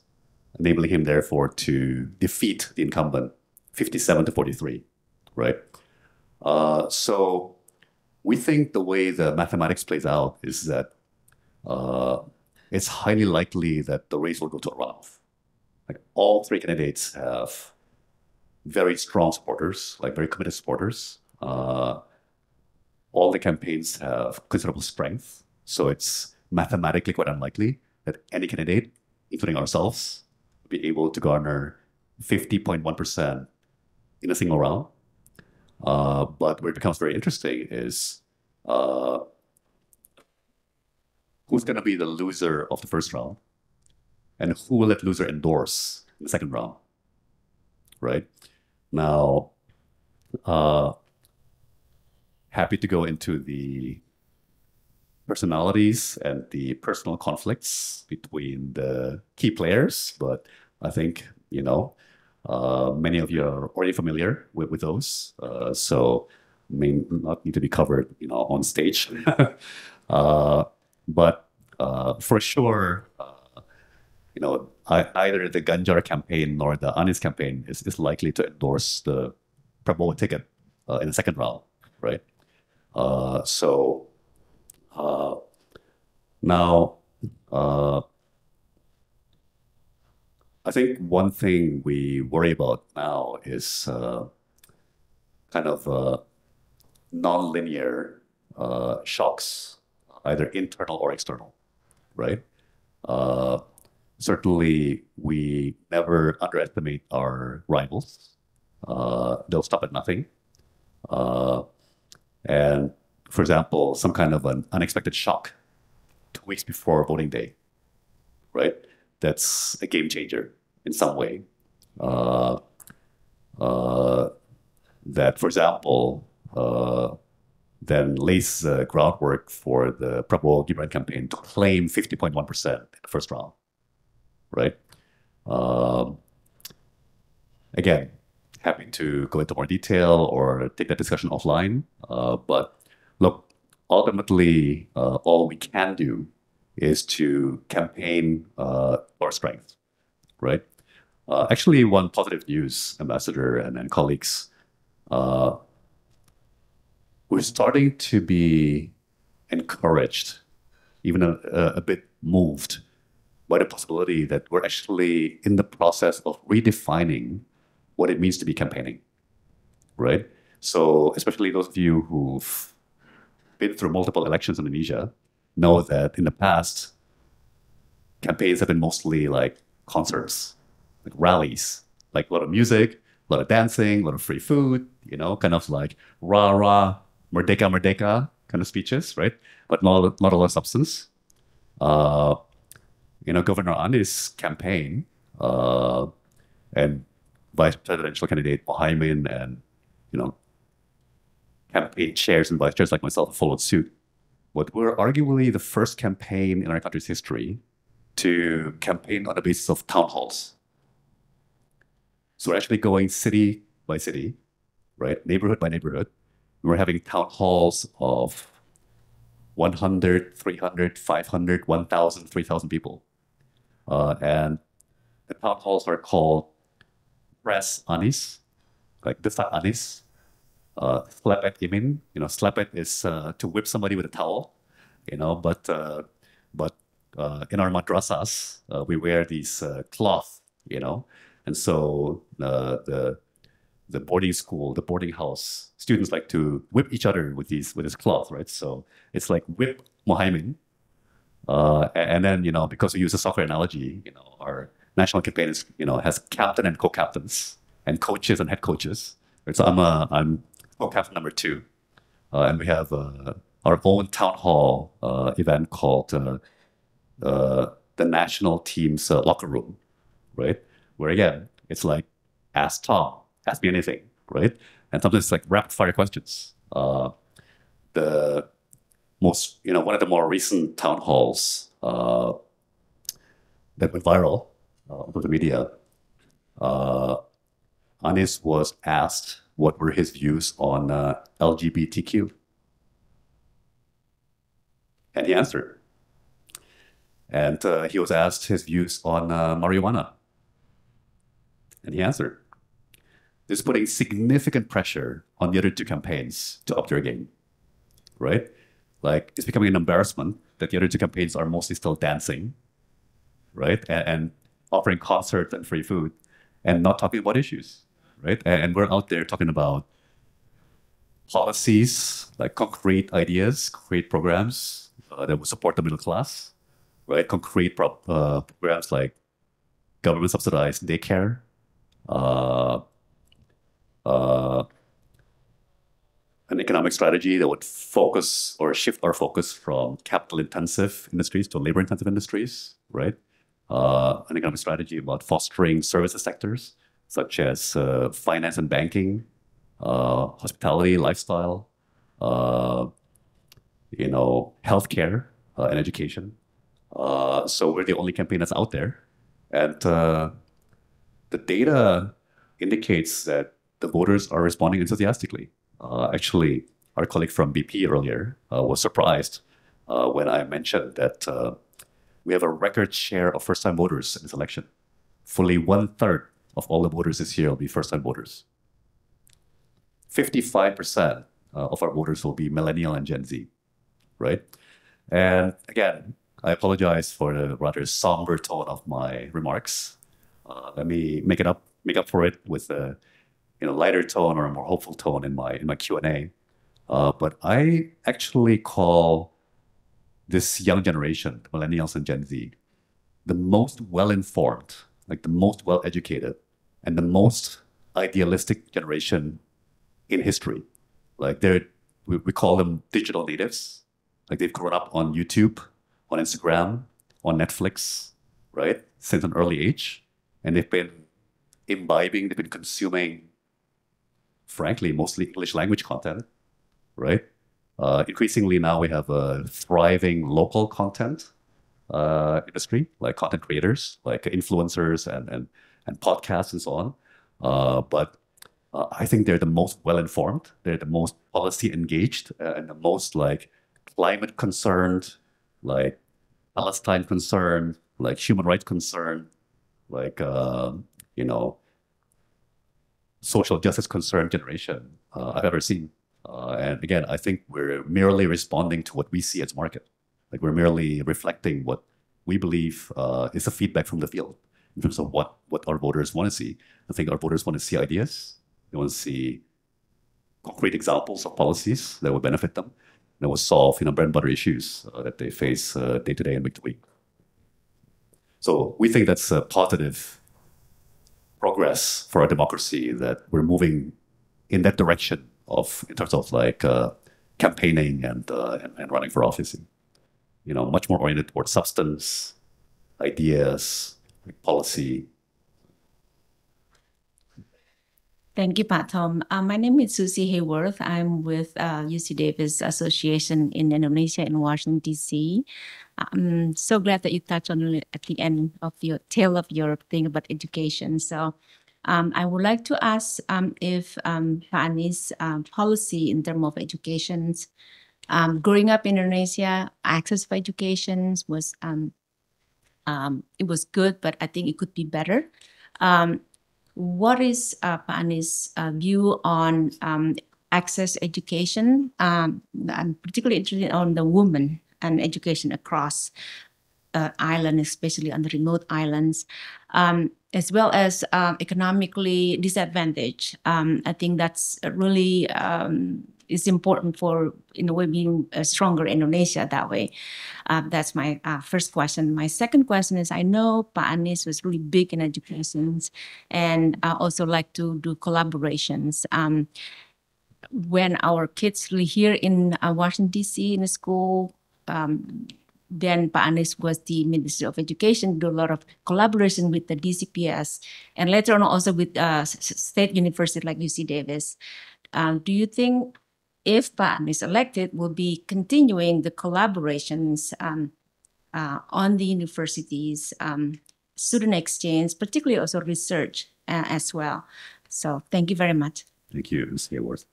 enabling him, therefore, to defeat the incumbent 57 to 43, right? So we think the way the mathematics plays out is that it's highly likely that the race will go to a runoff. Like, all three candidates have very strong supporters, like very committed supporters. All the campaigns have considerable strength. So it's mathematically quite unlikely that any candidate, including ourselves, will be able to garner 50.1% in a single round. But where it becomes very interesting is who's going to be the loser of the first round and who will that loser endorse in the second round, right? Now, happy to go into the personalities and the personal conflicts between the key players, but I think, many of you are already familiar with those, so may not need to be covered, on stage. But for sure, either the Ganjar campaign nor the Anies campaign is likely to endorse the Prabowo ticket in the second round, right? Now, I think one thing we worry about now is kind of non-linear shocks, either internal or external, right? Certainly, we never underestimate our rivals. They'll stop at nothing. And for example, some kind of an unexpected shock 2 weeks before voting day, right? That's a game changer in some way. That, for example, then lays the groundwork for the Prabowo Gibran campaign to claim 50.1% in the first round, right? Again, happy to go into more detail or take that discussion offline. But look, ultimately, all we can do is to campaign our strength, right? Actually, one positive news, Ambassador and colleagues, we're starting to be encouraged, even a bit moved by the possibility that we're actually in the process of redefining what it means to be campaigning, right? So especially those of you who've been through multiple elections in Indonesia know that in the past, campaigns have been mostly like concerts, like rallies, like a lot of music, a lot of dancing, a lot of free food, kind of like rah rah, merdeka merdeka kind of speeches, right? But not a lot of substance. Governor Anies' campaign and vice presidential candidate Muhaimin and campaign chairs and vice chairs like myself followed suit. But we're arguably the first campaign in our country's history to campaign on the basis of town halls. So we're actually going city by city, right? Neighborhood by neighborhood. We're having town halls of 100, 300, 500, 1,000, 3,000 people. And the town halls are called Press Anies, like Desa Anies. Slepet Imin, slepet is to whip somebody with a towel, but in our madrasas, we wear these cloth, and so the boarding school, the boarding house students like to whip each other with this cloth, right? So it's like whip Muhaimin, and then because we use a soccer analogy, our national campaign is has captain and co-captains and coaches and head coaches. Right? So I'm co-captain number 2, and we have our own town hall event called the national team's locker room, right? Where again, it's like ask Tom, ask me anything, right? And sometimes it's like rapid fire questions. The most, one of the more recent town halls that went viral over the media, Anies was asked what were his views on LGBTQ. And he answered. And he was asked his views on marijuana. And he answered. This is putting significant pressure on the other 2 campaigns to up their game, right? Like, it's becoming an embarrassment that the other 2 campaigns are mostly still dancing, right? And offering concerts and free food and not talking about issues, right? And we're out there talking about policies, like concrete ideas, concrete programs that would support the middle class, right? Concrete programs like government subsidized daycare, an economic strategy that would focus or shift our focus from capital-intensive industries to labor-intensive industries, right? An economic strategy about fostering services sectors such as finance and banking, hospitality, lifestyle, healthcare, and education. So we're the only campaign that's out there. And the data indicates that the voters are responding enthusiastically. Actually, our colleague from BP earlier was surprised when I mentioned that we have a record share of first-time voters in this election. Fully 1/3 of all the voters this year will be first-time voters. 55% of our voters will be millennial and Gen Z, right? And again, I apologize for the rather somber tone of my remarks. Let me make up for it with a lighter tone or a more hopeful tone in my Q&A. But I actually call this young generation, millennials and Gen Z, the most well-informed, like the most well-educated, and the most idealistic generation in history. Like we call them digital natives. Like they've grown up on YouTube, on Instagram, on Netflix, right? Since an early age. And they've been imbibing, they've been consuming, frankly, mostly English language content, right? Increasingly now we have a thriving local content industry, like content creators, like influencers and podcasts and so on. But I think they're the most well-informed, they're the most policy engaged, and the most like climate concerned, like Palestine concerned, like human rights concerned, like you know, social justice concerned generation I've ever seen. And again, I think we're merely responding to what we see as market. Like we're merely reflecting what we believe is the feedback from the field in terms of what our voters want to see. I think our voters want to see ideas. They want to see concrete examples of policies that will benefit them, that will solve bread and butter issues that they face day to day and week to week. So we think that's a positive progress for our democracy, that we're moving in that direction of in terms of like campaigning and running for office. Much more oriented towards substance, ideas, policy. Thank you, Pak Tom. My name is Susie Hayworth. I'm with UC Davis Association in Indonesia in Washington, D.C. I'm so glad that you touched on it at the end of your tail of your thing about education. So I would like to ask if Pak Anies' policy in terms of education, growing up in Indonesia, access for education was it was good, but I think it could be better. What is Pak Anies' view on access education? I'm particularly interested on the women and education across island, especially on the remote islands, as well as economically disadvantaged. I think that's really is important for, in a way, being a stronger Indonesia that way. That's my first question. My second question is, I know Pak Anies was really big in education, and I also like to do collaborations. When our kids really here in Washington, D.C. in the school, then Pak Anies was the Minister of Education, do a lot of collaboration with the DCPS, and later on also with state university like UC Davis. Do you think if Pak Anies elected, will be continuing the collaborations on the universities, student exchange, particularly also research as well? So thank you very much. Thank you, Ms. Hayworth.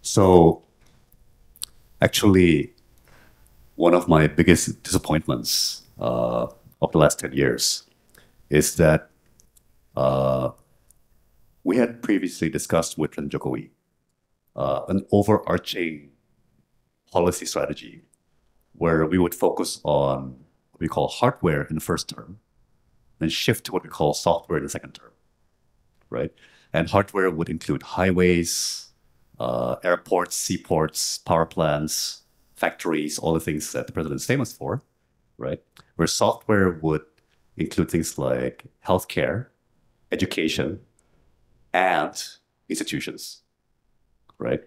So actually, one of my biggest disappointments of the last 10 years is that we had previously discussed with President Jokowi an overarching policy strategy where we would focus on what we call hardware in the first term, then shift to what we call software in the second term, right? And hardware would include highways, airports, seaports, power plants, factories, all the things that the president is famous for, right? Where software would include things like healthcare, education, and institutions, right?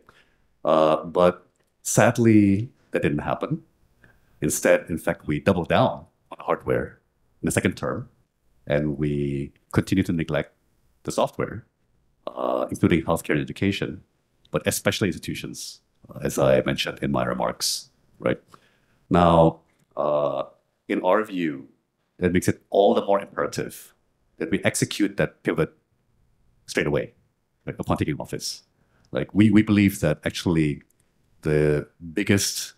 But sadly, that didn't happen. Instead, in fact, we doubled down on hardware in the second term, and we continue to neglect the software, including healthcare and education, but especially institutions, as I mentioned in my remarks, right? Now, in our view, that makes it all the more imperative that we execute that pivot straight away, like upon taking office. Like we believe that actually the biggest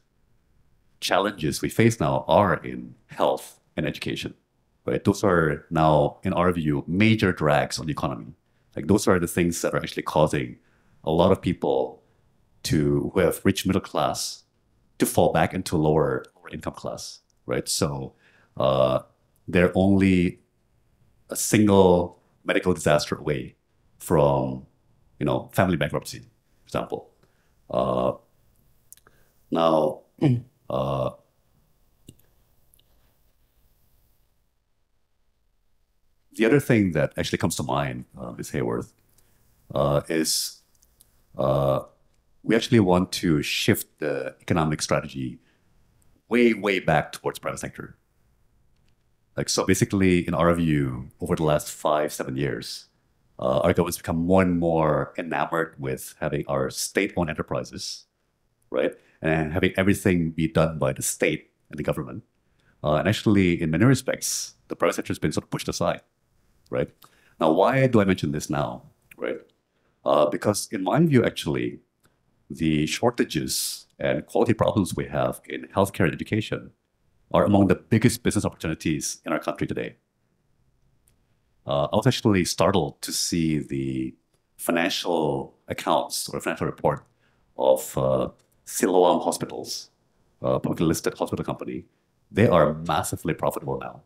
challenges we face now are in health and education, right? Those are now, in our view, major drags on the economy. Like those are the things that are actually causing a lot of people who have rich middle class to fall back into lower income class, right? So they're only a single medical disaster away from, family bankruptcy, for example. Now, the other thing that actually comes to mind, Ms. Hayworth, is we actually want to shift the economic strategy way, way back towards private sector. So basically, in our view, over the last 5-7 years, our government's become more and more enamored with having our state-owned enterprises, right? And having everything be done by the state and the government. And actually, in many respects, the private sector has been sort of pushed aside. right? Now, why do I mention this now, right? Because in my view, actually, the shortages and quality problems we have in healthcare and education are among the biggest business opportunities in our country today. I was actually startled to see the financial accounts or financial report of Siloam Hospitals, a publicly listed hospital company. They are massively profitable now,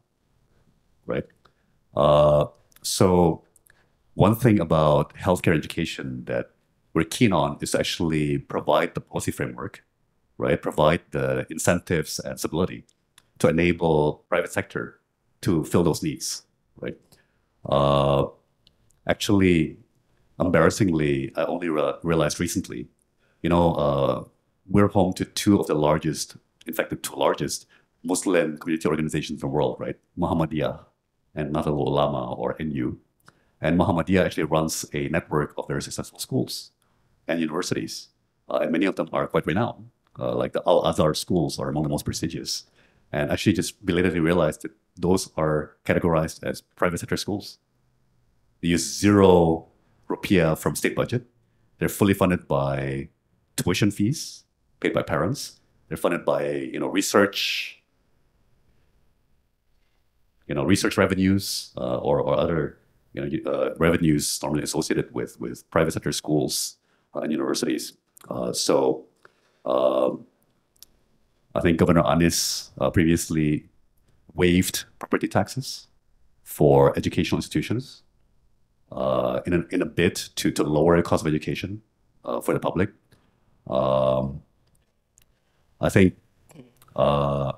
right? So one thing about healthcare education that we're keen on is to actually provide the policy framework, right? Provide the incentives and stability to enable private sector to fill those needs, right? Actually, embarrassingly, I only realized recently, we're home to two of the largest, in fact, the two largest Muslim community organizations in the world, right? Muhammadiyah and Nahdlatul Ulama, or NU. And Muhammadiyah actually runs a network of very successful schools and universities. And many of them are quite renowned. Like the Al-Azhar schools are among the most prestigious. And actually just belatedly realized that those are categorized as private sector schools. They use 0 rupiah from state budget. They're fully funded by tuition fees paid by parents. They're funded by research, research revenues or other revenues normally associated with private sector schools and universities. So I think Governor Anies previously waived property taxes for educational institutions in a bid to lower the cost of education for the public. I think I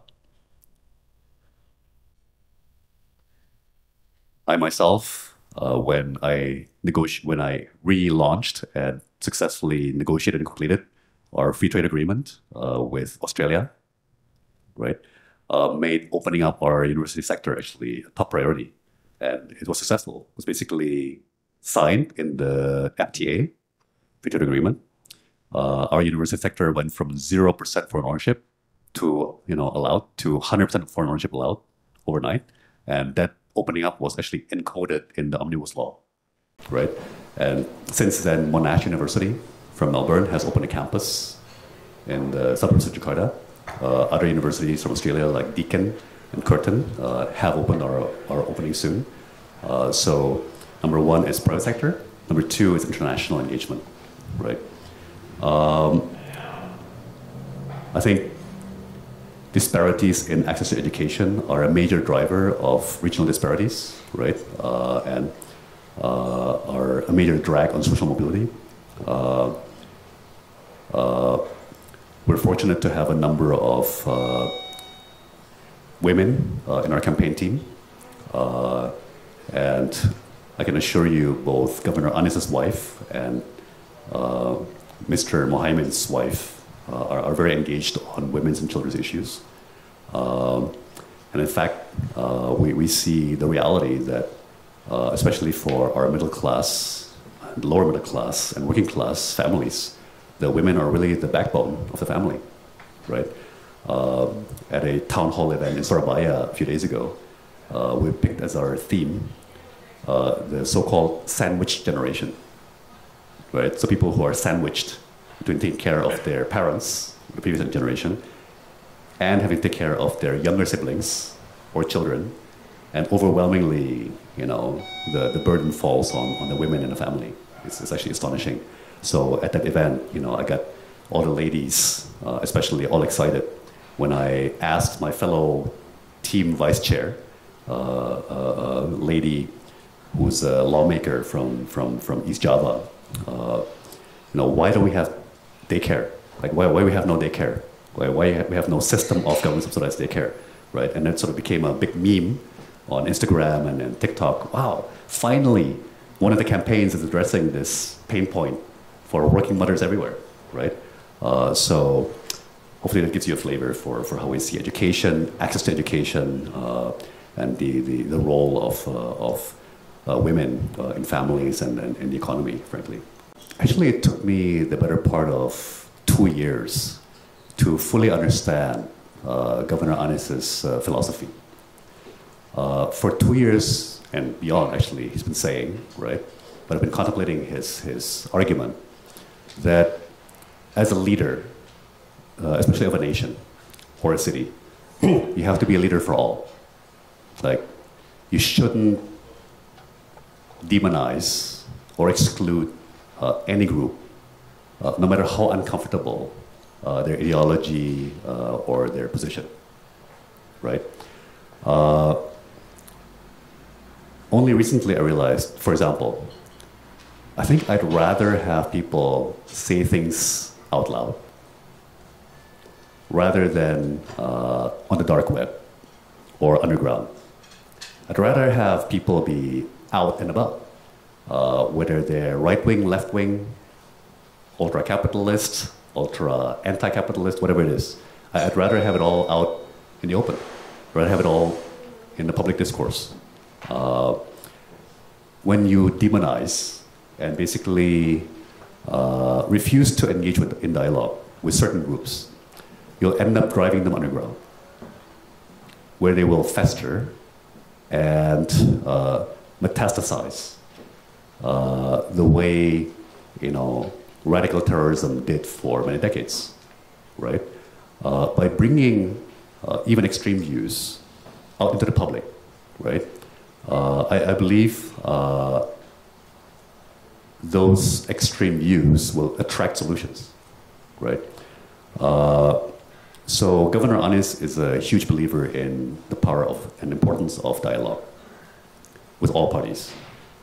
myself, when I relaunched and successfully negotiated and completed our free trade agreement with Australia, right, made opening up our university sector actually a top priority, and it was successful. It was basically signed in the FTA, free trade agreement. Our university sector went from 0% foreign ownership to allowed to 100% foreign ownership allowed overnight, and that opening up was actually encoded in the Omnibus Law, right? And since then, Monash University from Melbourne has opened a campus in the suburbs of Jakarta. Other universities from Australia, like Deakin and Curtin, have opened our opening soon. So number one is private sector. Number two is international engagement, right? I think disparities in access to education are a major driver of regional disparities, right? And are a major drag on social mobility. We're fortunate to have a number of women in our campaign team. And I can assure you both Governor Anies's wife and Mr. Muhaimin's wife are very engaged on women's and children's issues. And in fact, we see the reality that, especially for our middle class, lower middle class, and working class families, the women are really the backbone of the family, right? At a town hall event in Surabaya a few days ago, we picked as our theme the so-called sandwich generation, right? So people who are sandwiched between taking care of their parents, the previous generation, and having to take care of their younger siblings or children. And overwhelmingly, the burden falls on the women in the family. It's actually astonishing. So at that event, I got all the ladies, especially all excited when I asked my fellow team vice chair, a lady who's a lawmaker from East Java, why do we have daycare? Like, why we have no daycare? Why we have no system of government subsidized daycare, right? And it sort of became a big meme on Instagram and TikTok. Wow, finally, one of the campaigns is addressing this pain point for working mothers everywhere, right? So hopefully that gives you a flavor for how we see education, access to education, and the role of women in families and the economy, frankly. Actually, it took me the better part of 2 years to fully understand Governor Anies's philosophy. For 2 years, and beyond, actually, he's been saying, right? But I've been contemplating his argument that as a leader, especially of a nation or a city, you have to be a leader for all. Like, you shouldn't demonize or exclude any group, no matter how uncomfortable their ideology or their position, right? Only recently I realized, for example, I think I'd rather have people say things out loud rather than on the dark web or underground. I'd rather have people be out and about, whether they're right-wing, left-wing, ultra-capitalist, ultra-anti-capitalist, whatever it is. I'd rather have it all out in the open. I'd rather have it all in the public discourse. When you demonize and basically refuse to engage in dialogue with certain groups, you'll end up driving them underground, where they will fester and metastasize the way, radical terrorism did for many decades, right? By bringing even extreme views out into the public, right? I believe those extreme views will attract solutions, right? So Governor Anies is a huge believer in the power of and importance of dialogue with all parties.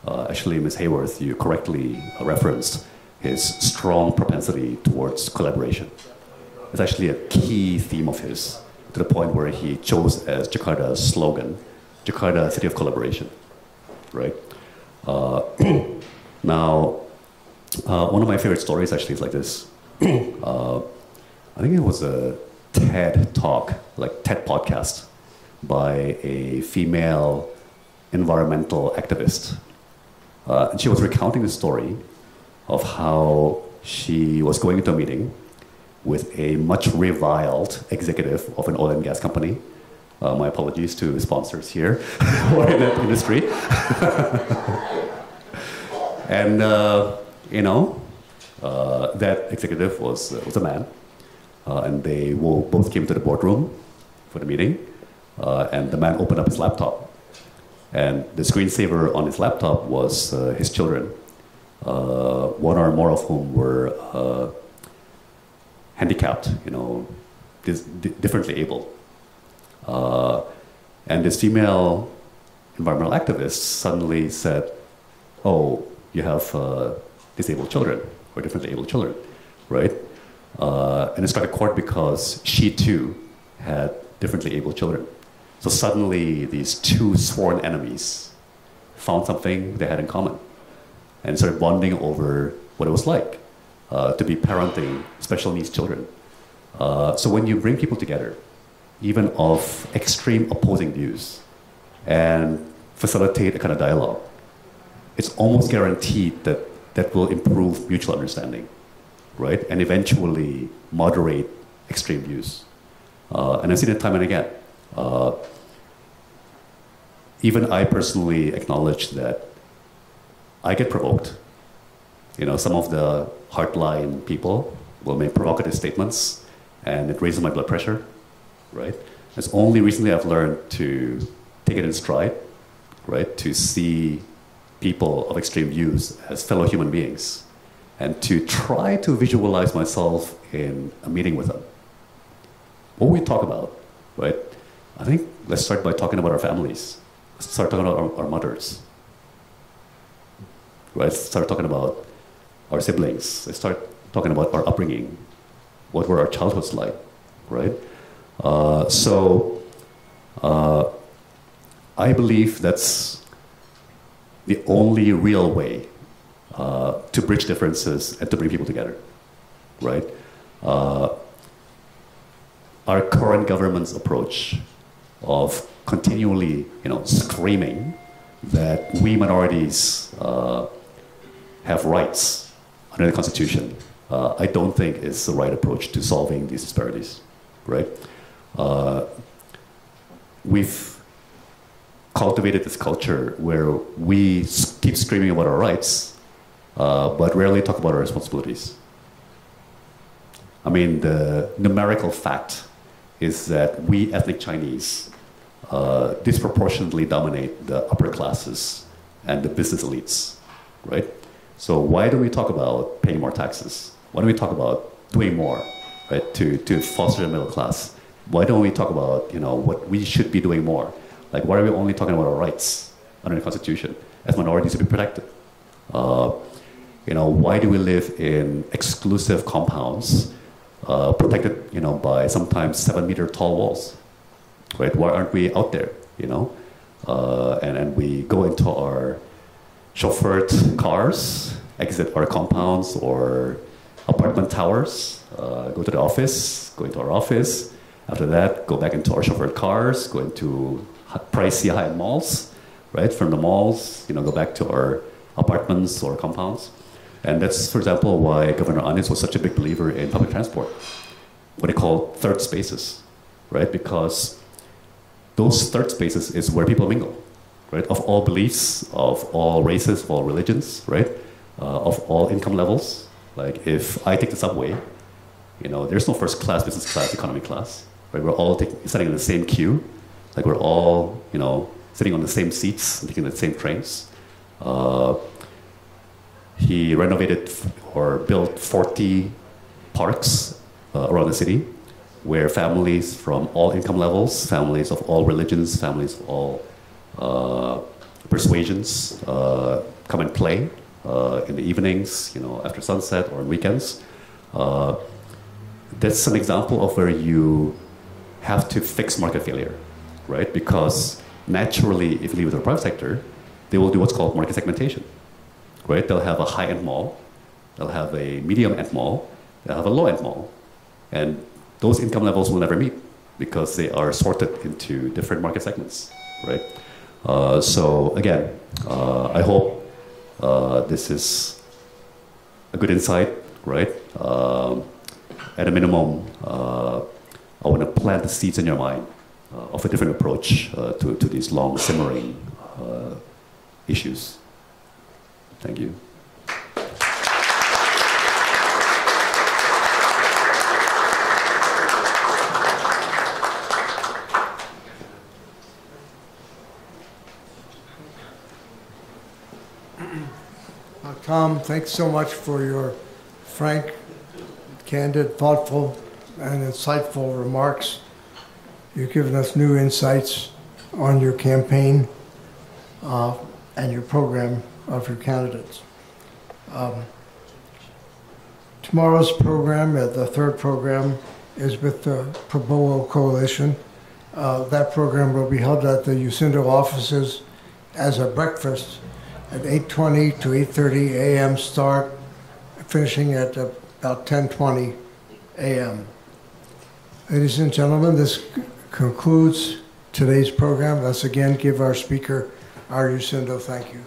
Actually, Ms. Hayworth, you correctly referenced his strong propensity towards collaboration. It's actually a key theme of his, to the point where he chose as Jakarta's slogan, Jakarta, City of Collaboration, right? Now, one of my favorite stories actually is like this. I think it was a TED talk, like TED podcast, by a female environmental activist. And she was recounting the story of how she was going into a meeting with a much reviled executive of an oil and gas company. My apologies to sponsors here who are in that industry. And, that executive was a man. And they both came to the boardroom for the meeting. And the man opened up his laptop. And the screensaver on his laptop was his children, one or more of whom were handicapped, differently able. And this female environmental activist suddenly said, "Oh, you have disabled children or differently able children, right?" And it struck a chord because she too had differently able children. So suddenly these two sworn enemies found something they had in common and started bonding over what it was like to be parenting special needs children. So when you bring people together, even of extreme opposing views, and facilitate a kind of dialogue, it's almost guaranteed that that will improve mutual understanding, right? And eventually moderate extreme views. And I've seen it time and again. Even I personally acknowledge that I get provoked. Some of the hardline people will make provocative statements, and it raises my blood pressure, right? It's only recently I've learned to take it in stride, right? To see people of extreme views as fellow human beings, and to try to visualize myself in a meeting with them. What we talk about, right? I think let's start by talking about our families. Let's start talking about our mothers, right? Let's start talking about our siblings. Let's start talking about our upbringing. What were our childhoods like, right? I believe that's the only real way to bridge differences and to bring people together, right? Our current government's approach of continually, screaming that we minorities have rights under the Constitution, I don't think is the right approach to solving these disparities, right? We've cultivated this culture where we keep screaming about our rights, but rarely talk about our responsibilities. I mean, the numerical fact is that we ethnic Chinese disproportionately dominate the upper classes and the business elites, right? So why don't we talk about paying more taxes? Why don't we talk about doing more, right, to foster the middle class? Why don't we talk about, what we should be doing more? Like, why are we only talking about our rights under the Constitution as minorities to be protected? Why do we live in exclusive compounds protected, by sometimes 7-meter tall walls, right? Why aren't we out there, and we go into our chauffeured cars, exit our compounds or apartment towers, go to the office, go into our office. After that, go back into our chauffeured cars, go into pricey high-end malls, right? From the malls, go back to our apartments or compounds. And that's, for example, why Governor Anies was such a big believer in public transport, what he called third spaces, right? Because those third spaces is where people mingle, right? Of all beliefs, of all races, of all religions, right? Of all income levels. Like if I take the subway, there's no first class, business class, economy class, right? We're all sitting in the same queue. Like we're all, sitting on the same seats and taking the same trains. He renovated or built 40 parks around the city where families from all income levels, families of all religions, families of all persuasions come and play in the evenings, after sunset or on weekends. That's an example of where you have to fix market failure, right? Because naturally, if you leave it to the private sector, they will do what's called market segmentation, right? They'll have a high-end mall, they'll have a medium-end mall, they'll have a low-end mall. And those income levels will never meet because they are sorted into different market segments, right? So again, I hope this is a good insight, right? At a minimum, I want to plant the seeds in your mind of a different approach to these long simmering issues. Thank you. Tom, thanks so much for your frank, candid, thoughtful, and insightful remarks. You've given us new insights on your campaign and your program of your candidates. Tomorrow's program, the third program, is with the Pro Bono Coalition. That program will be held at the Lucindo offices as a breakfast at 8:20 to 8:30 a.m. start, finishing at about 10:20 a.m. Ladies and gentlemen, this concludes today's program. Let's again give our speaker, our Lucindo, thank you.